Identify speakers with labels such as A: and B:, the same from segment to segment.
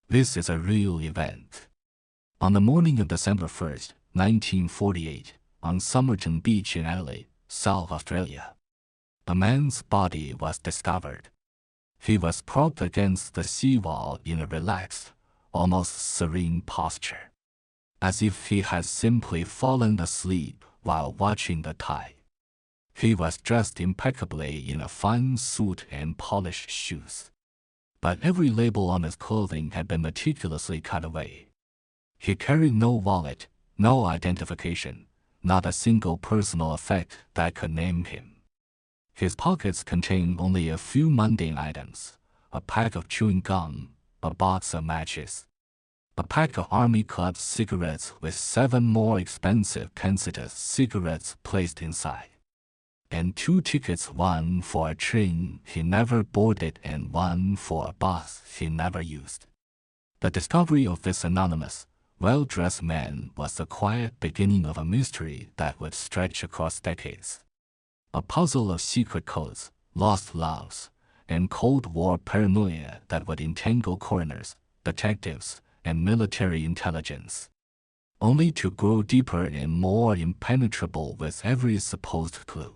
A: This is a real event. On the morning of December 1st, 1948, on Somerton Beach in Adelaide, South Australia, a man's body was discovered. He was propped against the seawall in a relaxed, almost serene posture, as if he had simply fallen asleep while watching the tide. He was dressed impeccably in a fine suit and polished shoes, but every label on his clothing had been meticulously cut away. He carried no wallet, no identification, not a single personal effect that could name him. His pockets contained only a few mundane items: a pack of chewing gum, a box of matches, a pack of Army Club cigarettes with 7 more expensive Kensington cigarettes placed inside, and 2 tickets, one for a train he never boarded and one for a bus he never used. The discovery of this anonymous, well-dressed man was the quiet beginning of a mystery that would stretch across decades. A puzzle of secret codes, lost loves, and Cold War paranoia that would entangle coroners, detectives, and military intelligence, only to grow deeper and more impenetrable with every supposed clue.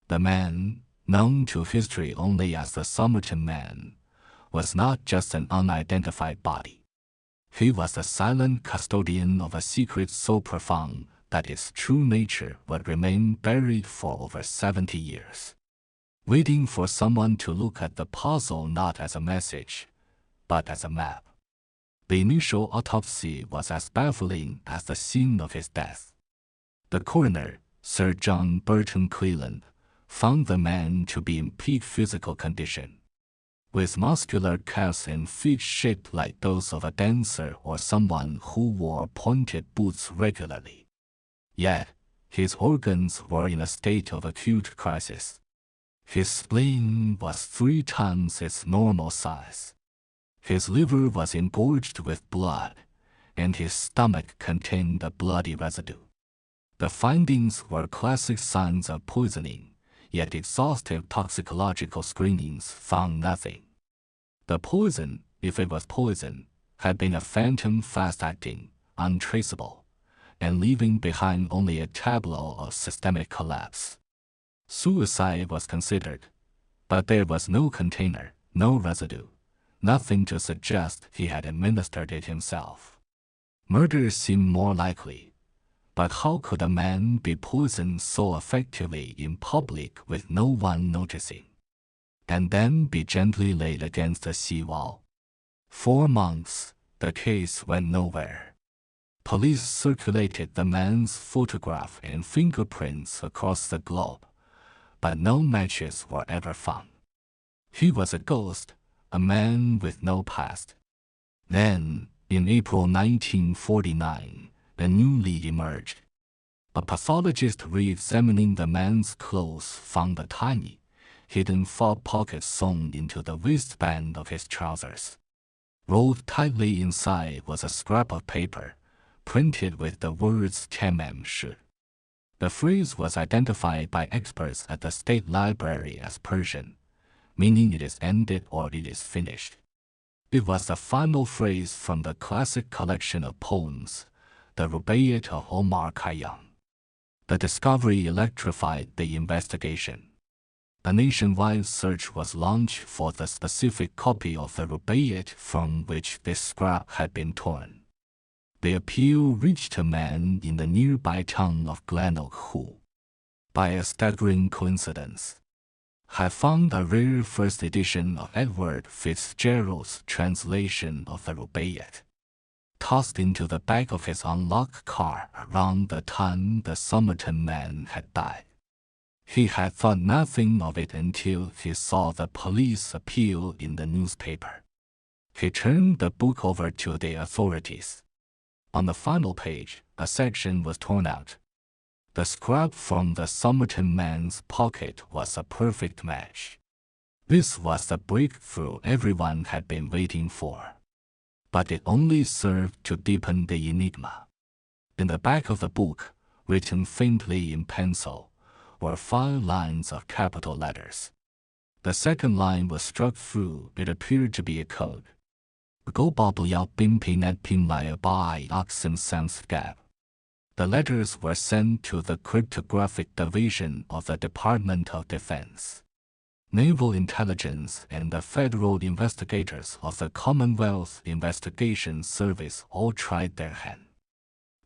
A: The man, known to history only as the Somerton Man, was not just an unidentified body. He was the silent custodian of a secret so profound that its true nature would remain buried for over 70 years, waiting for someone to look at the puzzle not as a message, but as a map. The initial autopsy was as baffling as the scene of his death. The coroner, Sir John Burton Cleland, found the man to be in peak physical condition, with muscular calves and feet shaped like those of a dancer or someone who wore pointed boots regularly. Yet, his organs were in a state of acute crisis. His spleen was 3 times its normal size. His liver was engorged with blood, and his stomach contained a bloody residue. The findings were classic signs of poisoning, yet exhaustive toxicological screenings found nothing. The poison, if it was poison, had been a phantom fast-acting, untraceable, and leaving behind only a tableau of systemic collapse. Suicide was considered, but there was no container, no residue, nothing to suggest he had administered it himself. Murder seemed more likely, but how could a man be poisoned so effectively in public with no one noticing, and then be gently laid against a seawall? 4 months, the case went nowhere. Police circulated the man's photograph and fingerprints across the globe, but no matches were ever found. He was a ghost, a man with no past. Then, in April 1949, a new lead emerged. A pathologist re-examining the man's clothes found a tiny, hidden fob pocket sewn into the waistband of his trousers. Rolled tightly inside was a scrap of paper, printed with the words Tamám Shúd. The phrase was identified by experts at the State Library as Persian, meaning it is ended or it is finished. It was the final phrase from the classic collection of poems, the Rubaiyat of Omar Khayyam. The discovery electrified the investigation. A nationwide search was launched for the specific copy of the Rubaiyat from which this scrap had been torn. The appeal reached a man in the nearby town of Glenorchy who, by a staggering coincidence, had found a rare first edition of Edward Fitzgerald's translation of the Rubaiyat, tossed into the back of his unlocked car around the time the Somerton Man had died. He had thought nothing of it until he saw the police appeal in the newspaper. He turned the book over to the authorities. On the final page, a section was torn out. The scrap from the Somerton Man's pocket was a perfect match. This was the breakthrough everyone had been waiting for. But it only served to deepen the enigma. In the back of the book, written faintly in pencil, were 5 lines of capital letters. The second line was struck through. It appeared to be a code. Go bobble yao bim pin at pin lai by oxen sans gap. The letters were sent to the cryptographic division of the Department of Defense, Naval Intelligence, and the federal investigators of the Commonwealth Investigation Service all tried their hand.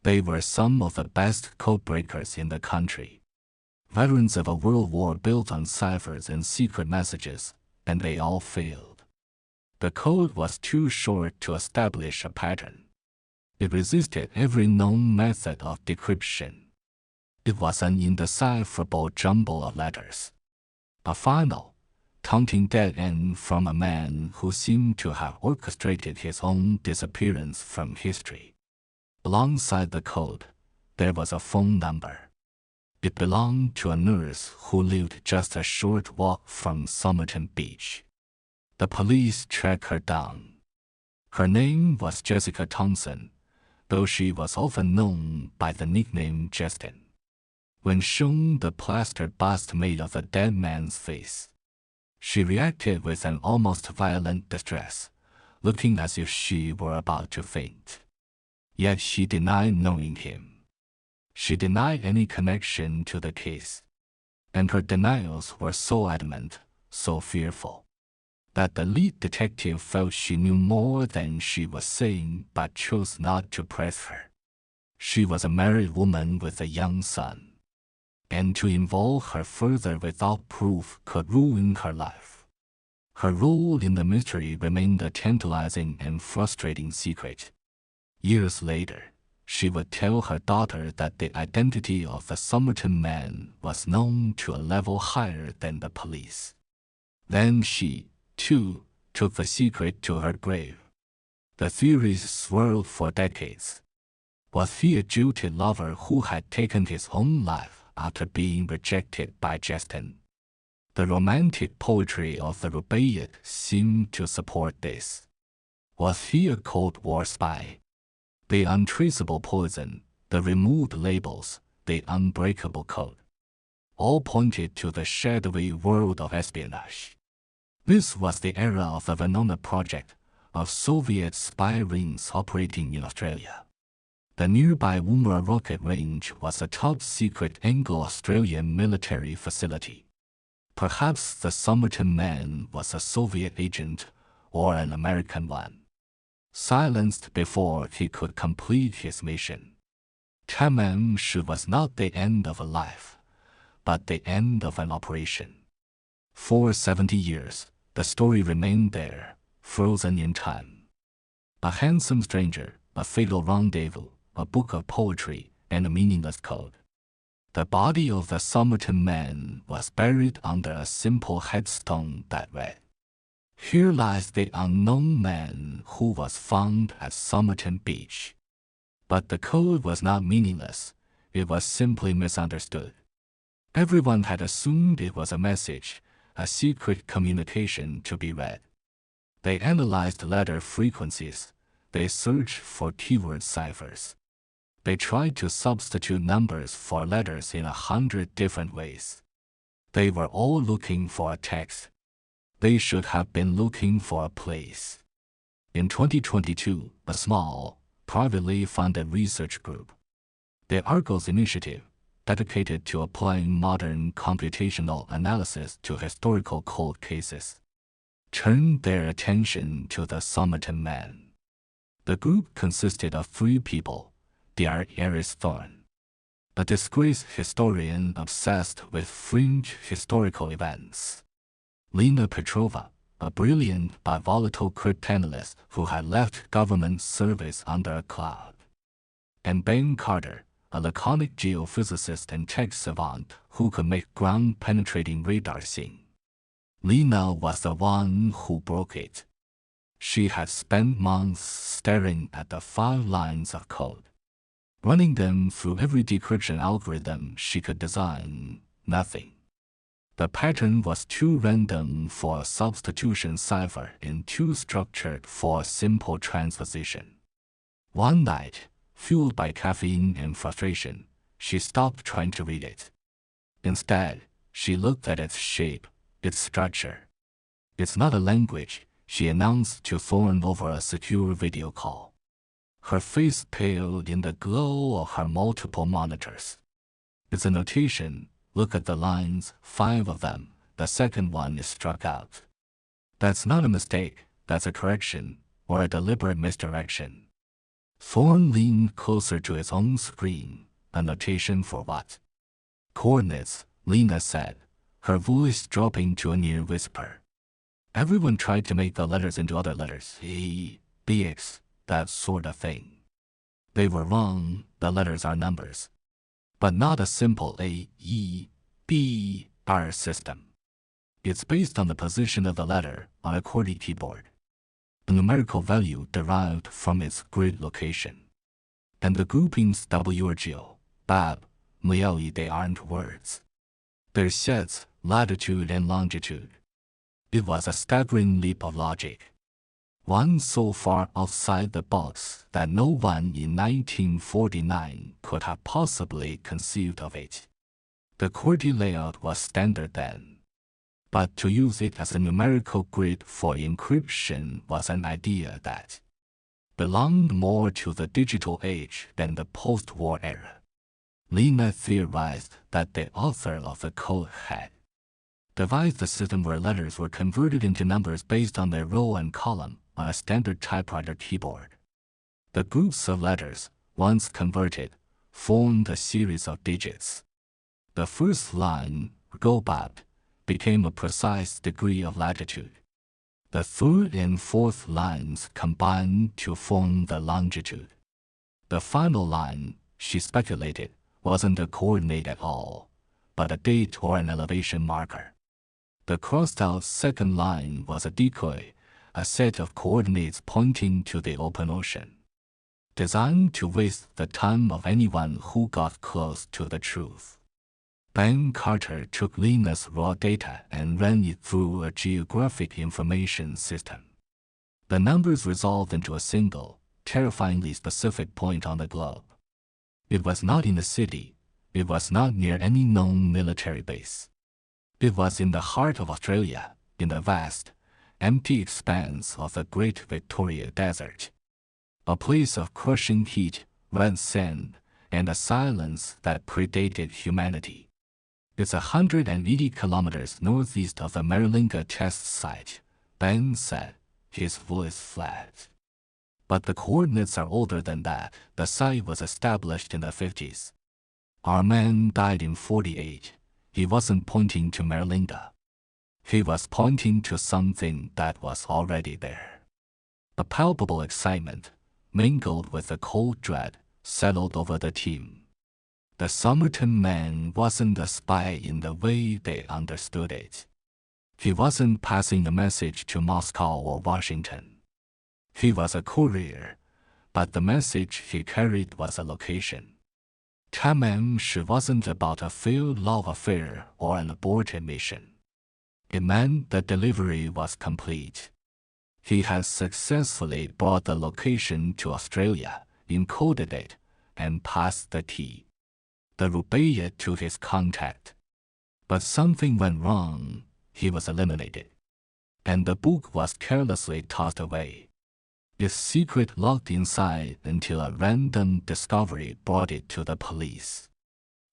A: They were some of the best codebreakers in the country, veterans of a world war built on ciphers and secret messages, and they all failed. The code was too short to establish a pattern. It resisted every known method of decryption. It was an indecipherable jumble of letters, a final, taunting dead end from a man who seemed to have orchestrated his own disappearance from history. Alongside the code, there was a phone number. It belonged to a nurse who lived just a short walk from Somerton Beach. The police tracked her down. Her name was Jessica Thompson, though she was often known by the nickname Justin. When shown the plastered bust made of the dead man's face, she reacted with an almost violent distress, looking as if she were about to faint. Yet she denied knowing him. She denied any connection to the case, and her denials were so adamant, so fearful, that the lead detective felt she knew more than she was saying but chose not to press her. She was a married woman with a young son, and to involve her further without proof could ruin her life. Her role in the mystery remained a tantalizing and frustrating secret. Years later, she would tell her daughter that the identity of the Somerton Man was known to a level higher than the police. Then she, too, took the secret to her grave. The theories swirled for decades. Was he a jilted lover who had taken his own life after being rejected by Justin? The romantic poetry of the Rubaiyat seemed to support this. Was he a Cold War spy? The untraceable poison, the removed labels, the unbreakable code, all pointed to the shadowy world of espionage. This was the era of the Venona project, of Soviet spy rings operating in Australia. The nearby Woomera rocket range was a top-secret Anglo-Australian military facility. Perhaps the Somerton Man was a Soviet agent or an American one, silenced before he could complete his mission. Tamám Shúd was not the end of a life, but the end of an operation. For 70 years, the story remained there, frozen in time. A handsome stranger, a fatal rendezvous, a book of poetry, and a meaningless code. The body of the Somerton Man was buried under a simple headstone that read, "Here lies the unknown man who was found at Somerton Beach." But the code was not meaningless, it was simply misunderstood. Everyone had assumed it was a message, a secret communication to be read. They analyzed letter frequencies, they searched for keyword ciphers. They tried to substitute numbers for letters in 100 different ways. They were all looking for a text. They should have been looking for a place. In 2022, a small, privately funded research group, the Argos Initiative, dedicated to applying modern computational analysis to historical cold cases, turned their attention to the Somerton Man. The group consisted of 3 people: Dr. Iris Thorne, a disgraced historian obsessed with fringe historical events; Lena Petrova, a brilliant but volatile cryptanalyst who had left government service under a cloud; and Ben Carter, a laconic geophysicist and tech savant who could make ground-penetrating radar sing. Lena was the one who broke it. She had spent months staring at the 5 lines of code, running them through every decryption algorithm she could design. Nothing. The pattern was too random for a substitution cipher and too structured for a simple transposition. One night, fueled by caffeine and frustration, she stopped trying to read it. Instead, she looked at its shape, its structure. "It's not a language," she announced to Thorne over a secure video call. Her face paled in the glow of her multiple monitors. It's a notation. Look at the lines, 5 of them. The second one is struck out. That's not a mistake, that's a correction, or a deliberate misdirection. Thorne leaned closer to his own screen. A notation for what? Coordinates, Lena said, her voice dropping to a near whisper. Everyone tried to make the letters into other letters, E, BX, that sort of thing. They were wrong, the letters are numbers. But not a simple A, E, B, R system. It's based on the position of the letter on a QWERTY keyboard. A numerical value derived from its grid location. And the groupings WRGO, BAB, MLE, they aren't words. They're sets, latitude and longitude. It was a staggering leap of logic. One so far outside the box that no one in 1949 could have possibly conceived of it. The QWERTY layout was standard then. But to use it as a numerical grid for encryption was an idea that belonged more to the digital age than the post-war era. Lena theorized that the author of the code had devised a system where letters were converted into numbers based on their row and column on a standard typewriter keyboard. The groups of letters, once converted, formed a series of digits. The first line, GOBAB, became a precise degree of latitude. The third and fourth lines combined to form the longitude. The final line, she speculated, wasn't a coordinate at all, but a date or an elevation marker. The crossed-out second line was a decoy, a set of coordinates pointing to the open ocean, designed to waste the time of anyone who got close to the truth. Ben Carter took Lena's raw data and ran it through a geographic information system. The numbers resolved into a single, terrifyingly specific point on the globe. It was not in the city. It was not near any known military base. It was in the heart of Australia, in the vast, empty expanse of the Great Victoria Desert. A place of crushing heat, red sand, and a silence that predated humanity. It's 180 kilometers northeast of the Maralinga test site, Ben said, his voice flat. But the coordinates are older than that. The site was established in the 50s. Our man died in 48. He wasn't pointing to Maralinga. He was pointing to something that was already there. A palpable excitement, mingled with a cold dread, settled over the team. The Somerton Man wasn't a spy in the way they understood it. He wasn't passing a message to Moscow or Washington. He was a courier, but the message he carried was a location. Tamám Shúd wasn't about a failed love affair or an aborted mission. It meant the delivery was complete. He had successfully brought the location to Australia, encoded it, and passed the key. The rubaiyat to his contact. But something went wrong. He was eliminated. And the book was carelessly tossed away. Its secret locked inside until a random discovery brought it to the police.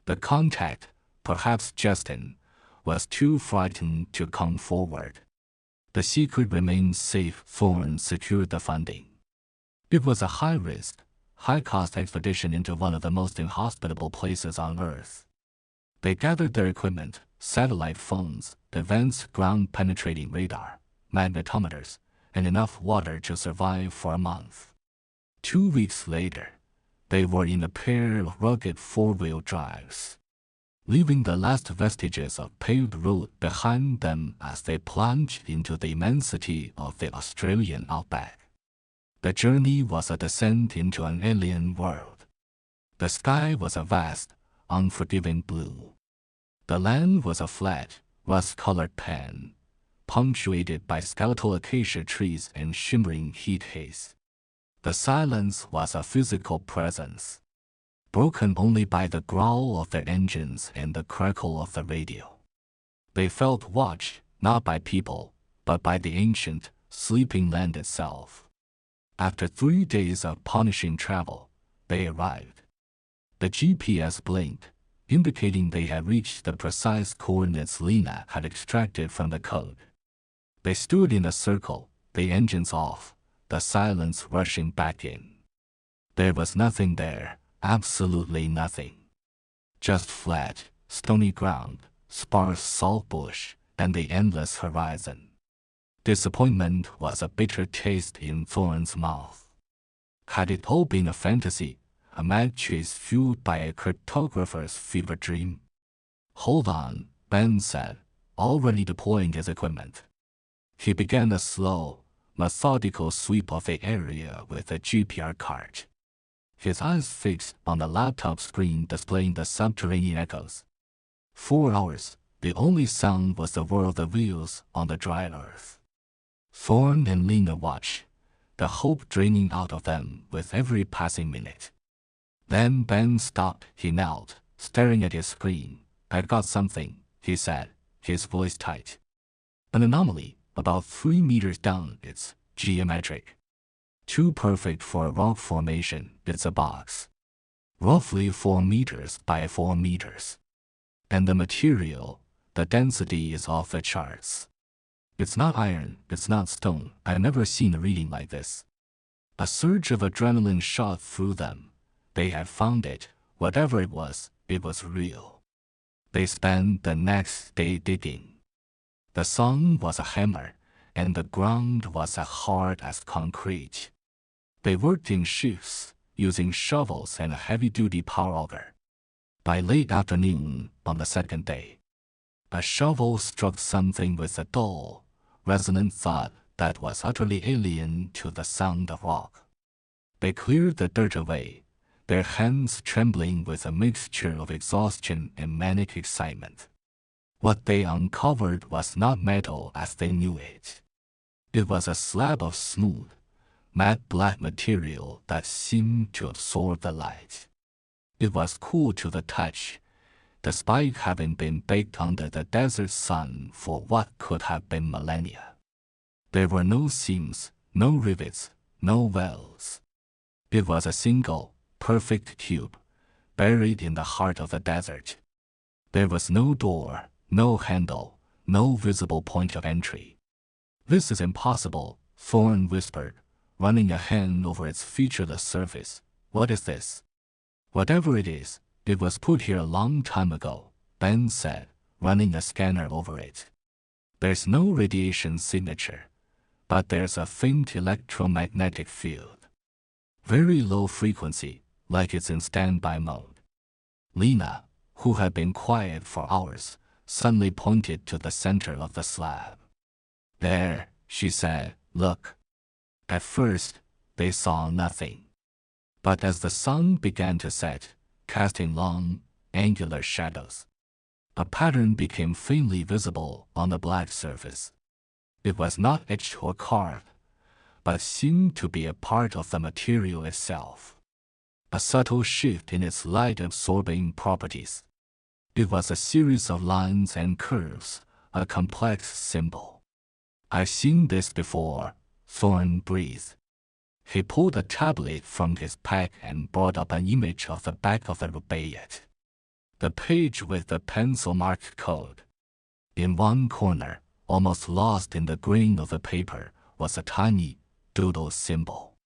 A: The contact, perhaps Justin, was too frightened to come forward. The secret remained safe. Thorne secured the funding. It was a high-risk, high-cost expedition into one of the most inhospitable places on Earth. They gathered their equipment, satellite phones, advanced ground-penetrating radar, magnetometers, and enough water to survive for a month. 2 weeks later, they were in a pair of rugged four-wheel drives, leaving the last vestiges of paved road behind them as they plunged into the immensity of the Australian outback. The journey was a descent into an alien world. The sky was a vast, unforgiving blue. The land was a flat, rust-colored pan, punctuated by skeletal acacia trees and shimmering heat haze. The silence was a physical presence, broken only by the growl of their engines and the crackle of the radio. They felt watched, not by people, but by the ancient, sleeping land itself. After 3 days of punishing travel, they arrived. The GPS blinked, indicating they had reached the precise coordinates Lena had extracted from the code. They stood in a circle, the engines off, the silence rushing back in. There was nothing there, absolutely nothing. Just flat, stony ground, sparse salt bush, and the endless horizon. Disappointment was a bitter taste in Thorne's mouth. Had it all been a fantasy, a mad chase fueled by a cryptographer's fever dream? Hold on, Ben said, already deploying his equipment. He began a slow, methodical sweep of the area with a GPR cart. His eyes fixed on the laptop screen displaying the subterranean echoes. 4 hours, the only sound was the whir of the wheels on the dry earth. Thorne and Lena watched, the hope draining out of them with every passing minute. Then Ben stopped. He knelt, staring at his screen. "I got something," he said, his voice tight. "An anomaly, about 3 meters down. It's geometric. Too perfect for a rock formation. It's a box. Roughly 4 meters by 4 meters. And the material, the density is off the charts. It's not iron, it's not stone. I've never seen a reading like this." A surge of adrenaline shot through them. They had found it. Whatever it was real. They spent the next day digging. The sun was a hammer, and the ground was as hard as concrete. They worked in shifts, using shovels and a heavy-duty power auger. By late afternoon on the second day, a shovel struck something with a dull, resonant thud that was utterly alien to the sound of rock. They cleared the dirt away, their hands trembling with a mixture of exhaustion and manic excitement. What they uncovered was not metal as they knew it. It was a slab of smooth, matte black material that seemed to absorb the light. It was cool to the touch, despite having been baked under the desert sun for what could have been millennia. There were no seams, no rivets, no wells. It was a single, perfect cube, buried in the heart of the desert. There was no door, no handle, no visible point of entry. "This is impossible," Thorne whispered, running a hand over its featureless surface. "What is this?" "Whatever it is, it was put here a long time ago," Ben said, running a scanner over it. "There's no radiation signature, but there's a faint electromagnetic field. Very low frequency, like it's in standby mode." Lena, who had been quiet for hours, suddenly pointed to the center of the slab. "There," she said, "look." At first, they saw nothing. But as the sun began to set, casting long, angular shadows, a pattern became faintly visible on the black surface. It was not etched or carved, but seemed to be a part of the material itself. A subtle shift in its light-absorbing properties. It was a series of lines and curves, a complex symbol. "I've seen this before," Thorne breathed. He pulled a tablet from his pack and brought up an image of the back of the rubaiyat. The page with the pencil-marked code. In one corner, almost lost in the grain of the paper, was a tiny, doodle symbol.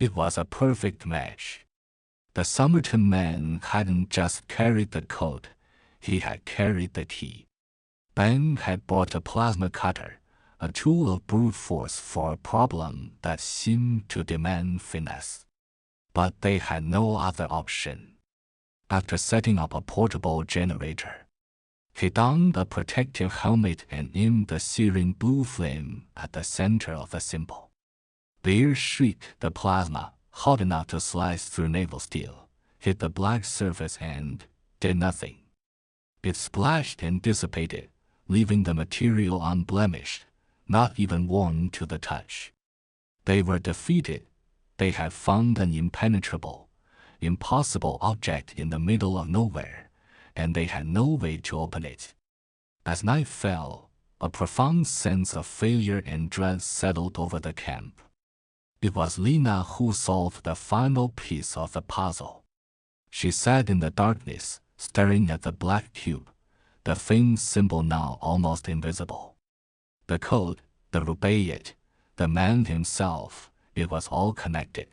A: It was a perfect match. The Somerton Man hadn't just carried the code, he had carried the key. Ben had bought a plasma cutter, a tool of brute force for a problem that seemed to demand finesse. But they had no other option. After setting up a portable generator, he donned a protective helmet and aimed the searing blue flame at the center of the symbol. The ear shrieked. The plasma, hot enough to slice through naval steel, hit the black surface and did nothing. It splashed and dissipated, leaving the material unblemished, not even worn to the touch. They were defeated. They had found an impenetrable, impossible object in the middle of nowhere, and they had no way to open it. As night fell, A profound sense of failure and dread settled over the camp. It was Lena who solved the final piece of the puzzle. She sat in the darkness, staring at the black cube, the faint symbol now almost invisible. The code, the rubaiyat, the man himself, it was all connected.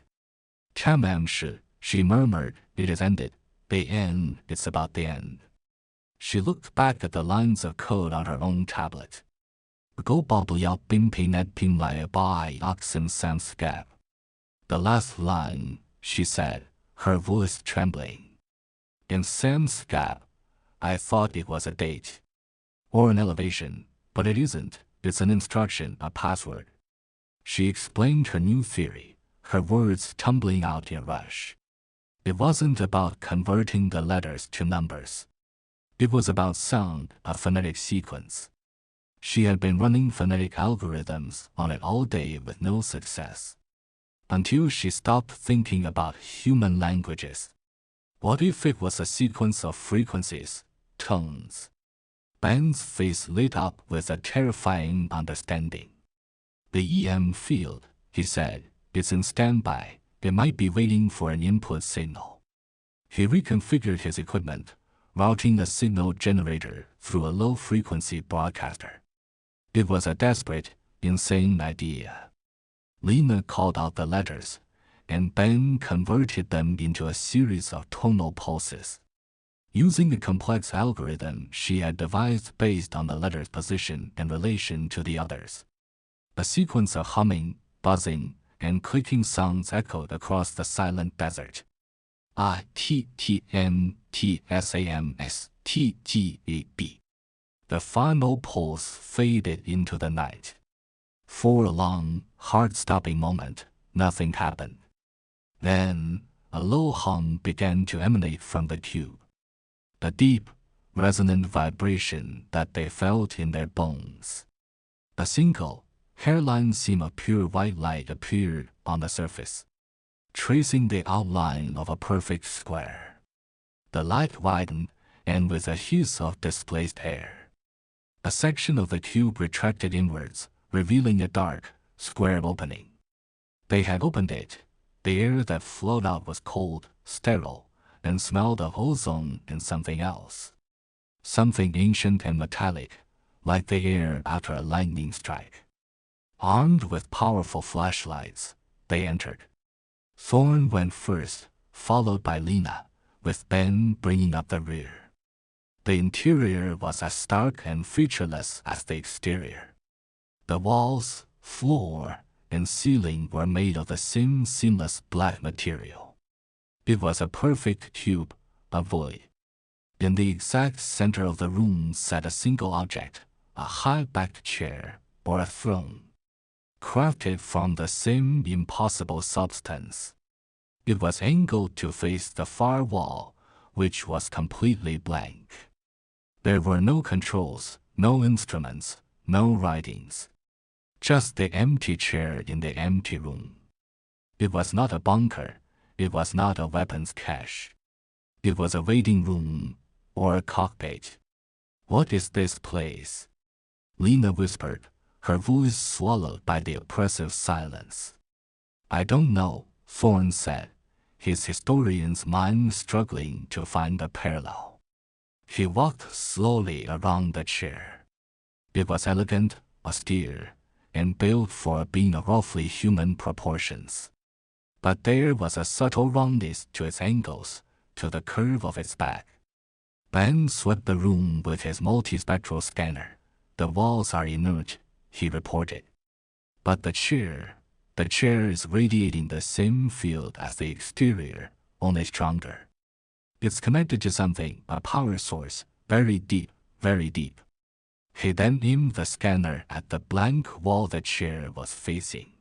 A: Tamám Shúd, she murmured, it is ended. The end, it's about the end. She looked back at the lines of code on her own tablet. Go bobble bim pinet pim lai by oxen sans gap. The last line, she said, her voice trembling. In Sam's gap, I thought it was a date. Or an elevation, but it isn't. It's an instruction, a password. She explained her new theory, her words tumbling out in a rush. It wasn't about converting the letters to numbers. It was about sound, a phonetic sequence. She had been running phonetic algorithms on it all day with no success. Until she stopped thinking about human languages. What if it was a sequence of frequencies, tones? Ben's face lit up with a terrifying understanding. The EM field, he said, is in standby. It might be waiting for an input signal. He reconfigured his equipment, routing a signal generator through a low-frequency broadcaster. It was a desperate, insane idea. Lena called out the letters, and Ben converted them into a series of tonal pulses. Using a complex algorithm she had devised based on the letter's position and relation to the others. A sequence of humming, buzzing, and clicking sounds echoed across the silent desert. I-T-T-M-T-S-A-M-S-T-G-A-B. The final pulse faded into the night. For a long, heart-stopping moment, nothing happened. Then, a low hum began to emanate from the cube. A deep, resonant vibration that they felt in their bones. A single, hairline seam of pure white light appeared on the surface, tracing the outline of a perfect square. The light widened, and with a hiss of displaced air, a section of the cube retracted inwards, revealing a dark, square opening. They had opened it. The air that flowed out was cold, sterile, and smelled of ozone and something else. Something ancient and metallic, like the air after a lightning strike. Armed with powerful flashlights, they entered. Thorne went first, followed by Lena, with Ben bringing up the rear. The interior was as stark and featureless as the exterior. The walls, floor, and ceiling were made of the same seamless black material. It was a perfect cube, a void. In the exact center of the room sat a single object, a high-backed chair or a throne, crafted from the same impossible substance. It was angled to face the far wall, which was completely blank. There were no controls, no instruments, no writings. Just the empty chair in the empty room. It was not a bunker. It was not a weapons cache. It was a waiting room, or a cockpit. What is this place? Lena whispered, her voice swallowed by the oppressive silence. I don't know, Thorne said, his historian's mind struggling to find a parallel. He walked slowly around the chair. It was elegant, austere, and built for being of roughly human proportions. But there was a subtle roundness to its angles, to the curve of its back. Ben swept the room with his multispectral scanner. The walls are inert, he reported. But the chair is radiating the same field as the exterior, only stronger. It's connected to something, a power source, very deep, very deep. He then aimed the scanner at the blank wall the chair was facing.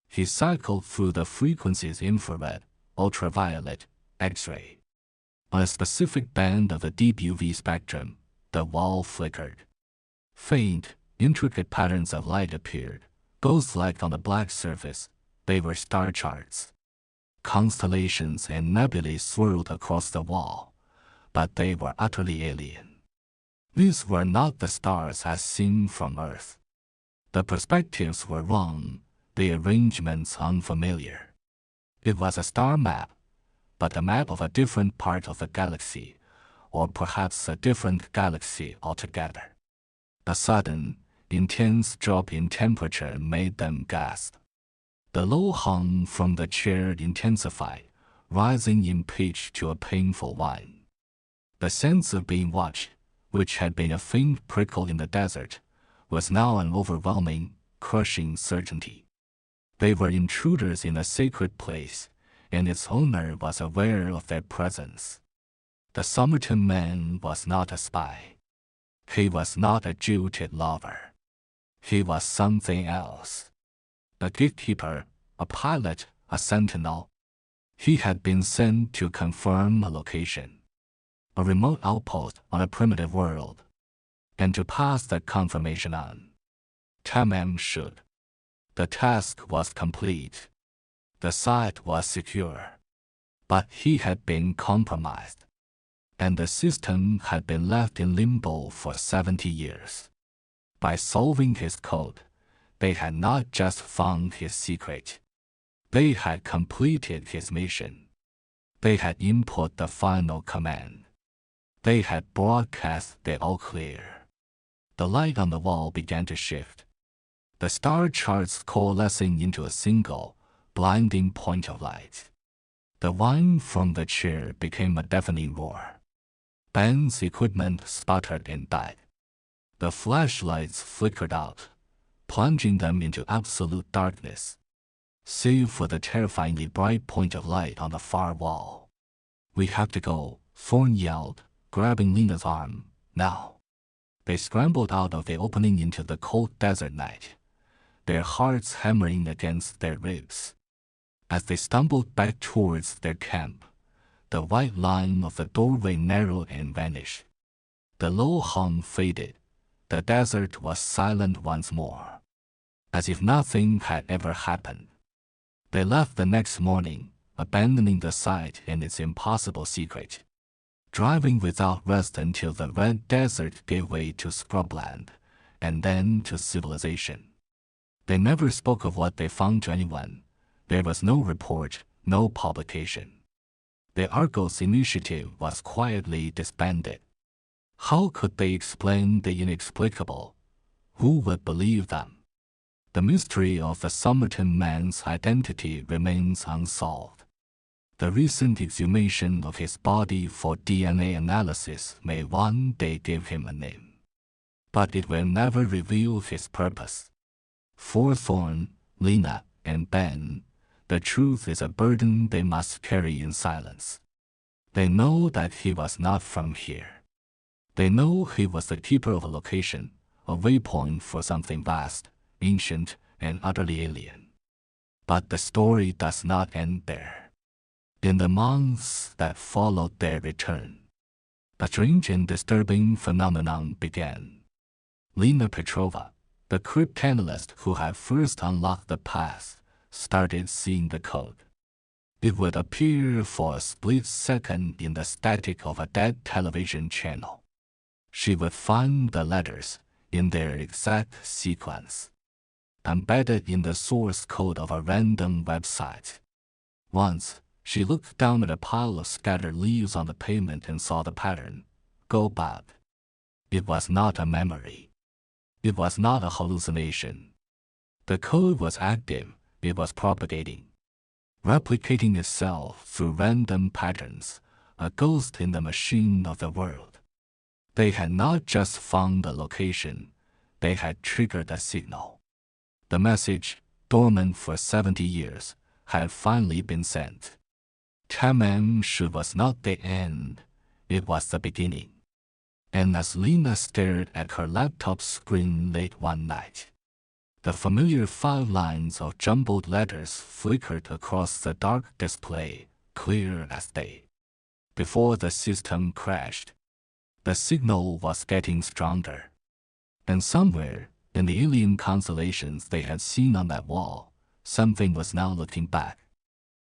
A: He cycled through the frequencies infrared, ultraviolet, X-ray. On a specific band of the deep UV spectrum, the wall flickered. Faint, intricate patterns of light appeared, ghost-like on the black surface. They were star charts. Constellations and nebulae swirled across the wall, but they were utterly alien. These were not the stars as seen from Earth. The perspectives were wrong, the arrangements unfamiliar. It was a star map, but a map of a different part of the galaxy, or perhaps a different galaxy altogether. A sudden, intense drop in temperature made them gasp. The low hum from the chair intensified, rising in pitch to a painful whine. The sense of being watched, which had been a faint prickle in the desert, was now an overwhelming, crushing certainty. They were intruders in a sacred place, and its owner was aware of their presence. The Somerton Man was not a spy. He was not a jilted lover. He was something else. A gatekeeper, a pilot, a sentinel. He had been sent to confirm a location, a remote outpost on a primitive world, and to pass that confirmation on. Tamám Shúd. The task was complete. The site was secure. But he had been compromised, and the system had been left in limbo for 70 years. By solving his code, they had not just found his secret. They had completed his mission. They had input the final command. They had broadcast the all clear. The light on the wall began to shift, the star charts coalescing into a single, blinding point of light. The whine from the chair became a deafening roar. Ben's equipment sputtered and died. The flashlights flickered out, plunging them into absolute darkness, save for the terrifyingly bright point of light on the far wall. "We have to go," Thorne yelled, grabbing Lena's arm. "Now." They scrambled out of the opening into the cold desert night, their hearts hammering against their ribs. As they stumbled back towards their camp, the white line of the doorway narrowed and vanished. The low hum faded. The desert was silent once more, as if nothing had ever happened. They left the next morning, abandoning the site and its impossible secret, driving without rest until the red desert gave way to scrubland, and then to civilization. They never spoke of what they found to anyone. There was no report, no publication. The Argos initiative was quietly disbanded. How could they explain the inexplicable? Who would believe them? The mystery of the Somerton Man's identity remains unsolved. The recent exhumation of his body for DNA analysis may one day give him a name, but it will never reveal his purpose. For Thorne, Lena, and Ben, the truth is a burden they must carry in silence. They know that he was not from here. They know he was the keeper of a location, a waypoint for something vast, ancient, and utterly alien. But the story does not end there. In the months that followed their return, a strange and disturbing phenomenon began. Lena Petrova, the cryptanalyst who had first unlocked the path, started seeing the code. It would appear for a split second in the static of a dead television channel. She would find the letters, in their exact sequence, embedded in the source code of a random website. Once, she looked down at a pile of scattered leaves on the pavement and saw the pattern. Go back. It was not a memory. It was not a hallucination. The code was active. It was propagating, replicating itself through random patterns, a ghost in the machine of the world. They had not just found the location, they had triggered a signal. The message, dormant for 70 years, had finally been sent. Tamám Shúd was not the end, it was the beginning. And as Lena stared at her laptop screen late one night, the familiar 5 lines of jumbled letters flickered across the dark display, clear as day. Before the system crashed, the signal was getting stronger. And somewhere, in the alien constellations they had seen on that wall, something was now looking back,